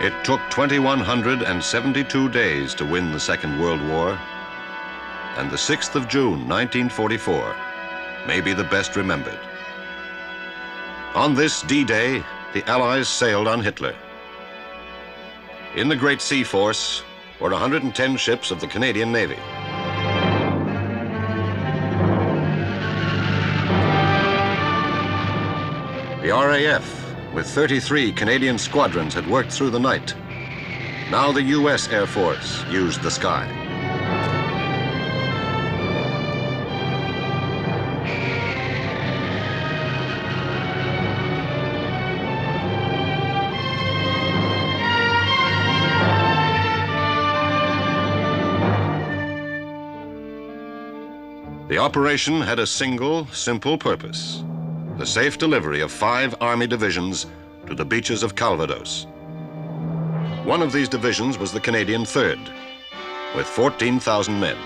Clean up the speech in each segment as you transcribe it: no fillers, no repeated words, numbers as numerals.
It took 2,172 days to win the Second World War, and the 6th of June, 1944, may be the best remembered. On this D-Day, the Allies sailed on Hitler. In the Great Sea Force were 110 ships of the Canadian Navy. The RAF, with 33 Canadian squadrons, had worked through the night. Now the U.S. Air Force used the sky. The operation had a single, simple purpose: the safe delivery of 5 Army divisions to the beaches of Calvados. One of these divisions was the Canadian 3rd, with 14,000 men.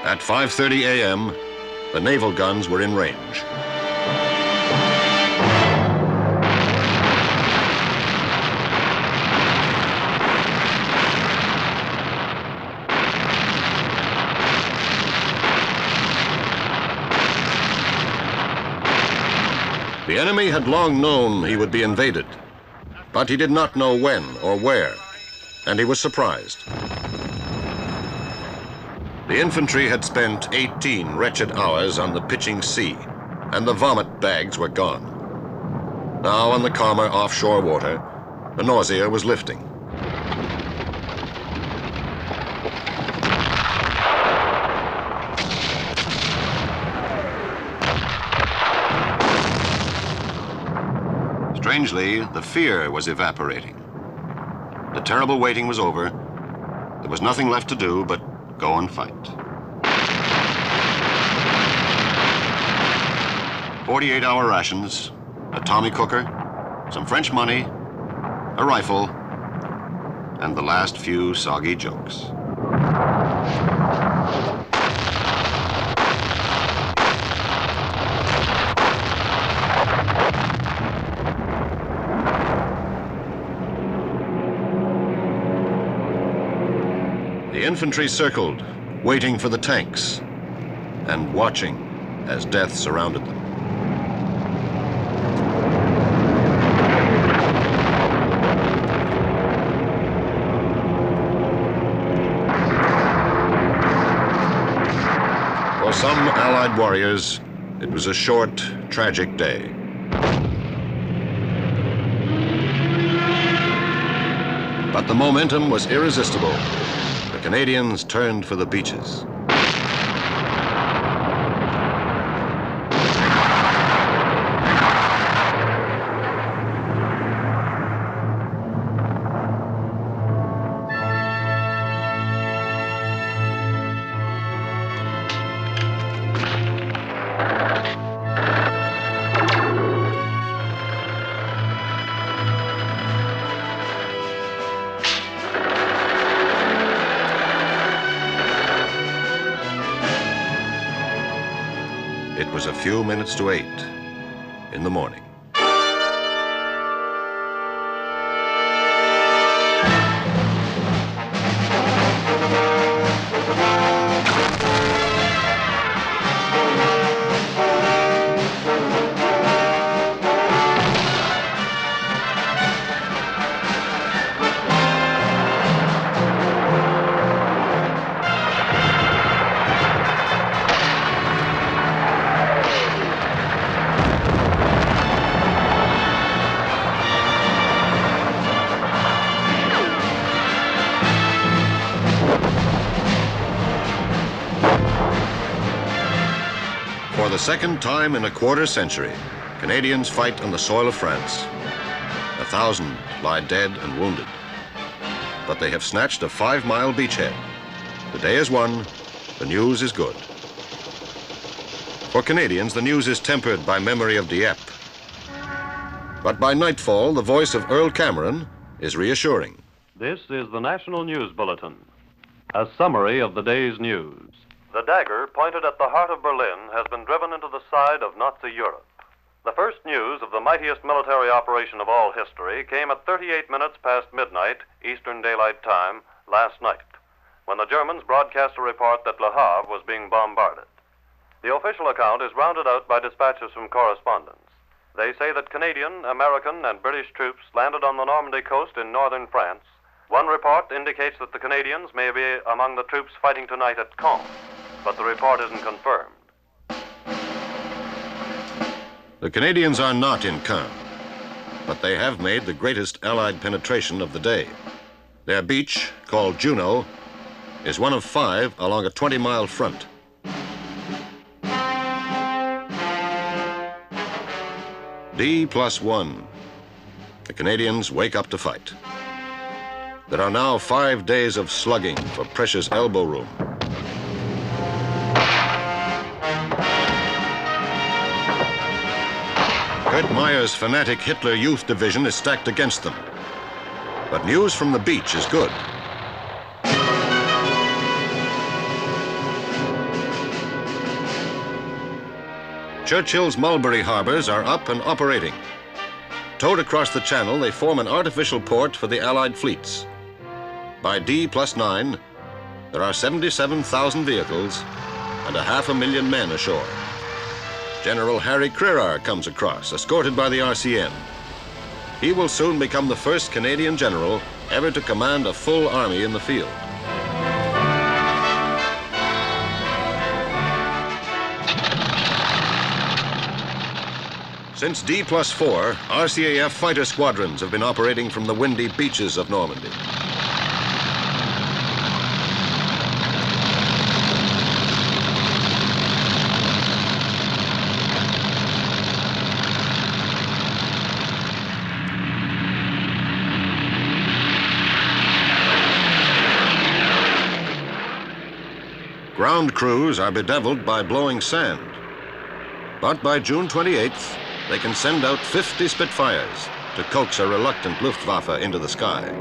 At 5:30 a.m., the naval guns were in range. The enemy had long known he would be invaded, but he did not know when or where, and he was surprised. The infantry had spent 18 wretched hours on the pitching sea, and the vomit bags were gone. Now, on the calmer offshore water, the nausea was lifting. Strangely, the fear was evaporating. The terrible waiting was over. There was nothing left to do but go and fight. 48-hour rations, a Tommy cooker, some French money, a rifle, and the last few soggy jokes. The infantry circled, waiting for the tanks, and watching as death surrounded them. For some Allied warriors, it was a short, tragic day. But the momentum was irresistible. The Canadians turned for the beaches. It was a few minutes to 8 in the morning. For the second time in a quarter century, Canadians fight on the soil of France. 1,000 lie dead and wounded. But they have snatched a 5-mile beachhead. The day is won, the news is good. For Canadians, the news is tempered by memory of Dieppe. But by nightfall, the voice of Earl Cameron is reassuring. This is the National News Bulletin, a summary of the day's news. The dagger pointed at the heart of Berlin has been driven into the side of Nazi Europe. The first news of the mightiest military operation of all history came at 38 minutes past midnight, Eastern Daylight Time, last night, when the Germans broadcast a report that Le Havre was being bombarded. The official account is rounded out by dispatches from correspondents. They say that Canadian, American, and British troops landed on the Normandy coast in northern France. One report indicates that the Canadians may be among the troops fighting tonight at Caen, but the report isn't confirmed. The Canadians are not in Caen, but they have made the greatest Allied penetration of the day. Their beach, called Juno, is one of 5 along a 20-mile front. D+1. The Canadians wake up to fight. There are now 5 days of slugging for precious elbow room. Kurt Meyer's fanatic Hitler Youth Division is stacked against them. But news from the beach is good. Churchill's Mulberry harbors are up and operating. Towed across the channel, they form an artificial port for the Allied fleets. By D+9, there are 77,000 vehicles and 500,000 men ashore. General Harry Crerar comes across, escorted by the RCN. He will soon become the first Canadian general ever to command a full army in the field. Since D+4, RCAF fighter squadrons have been operating from the windy beaches of Normandy. Ground crews are bedeviled by blowing sand. But by June 28th, they can send out 50 Spitfires to coax a reluctant Luftwaffe into the sky.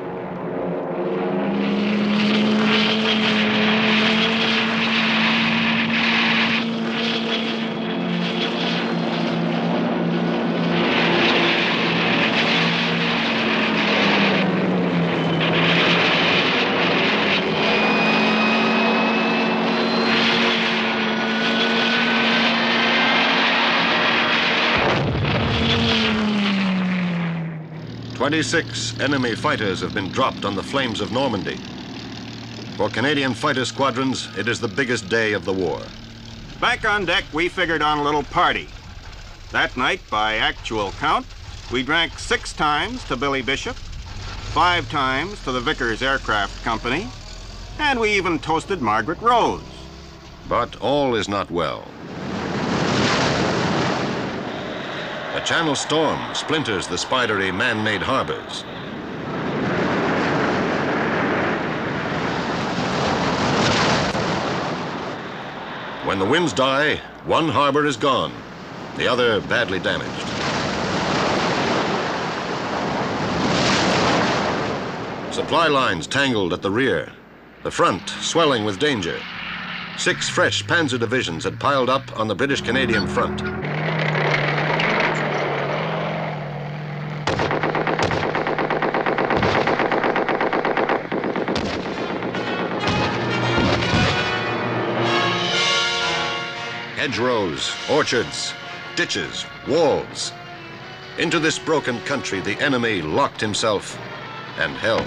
"26 enemy fighters have been dropped on the flames of Normandy. For Canadian fighter squadrons, it is the biggest day of the war. Back on deck, we figured on a little party. That night, by actual count, we drank 6 times to Billy Bishop, 5 times to the Vickers Aircraft Company, and we even toasted Margaret Rose. But all is not well. A channel storm splinters the spidery man-made harbors. When the winds die, one harbor is gone, the other badly damaged. Supply lines tangled at the rear, the front swelling with danger. 6 fresh panzer divisions had piled up on the British-Canadian front. Hedgerows, orchards, ditches, walls. Into this broken country, the enemy locked himself and held.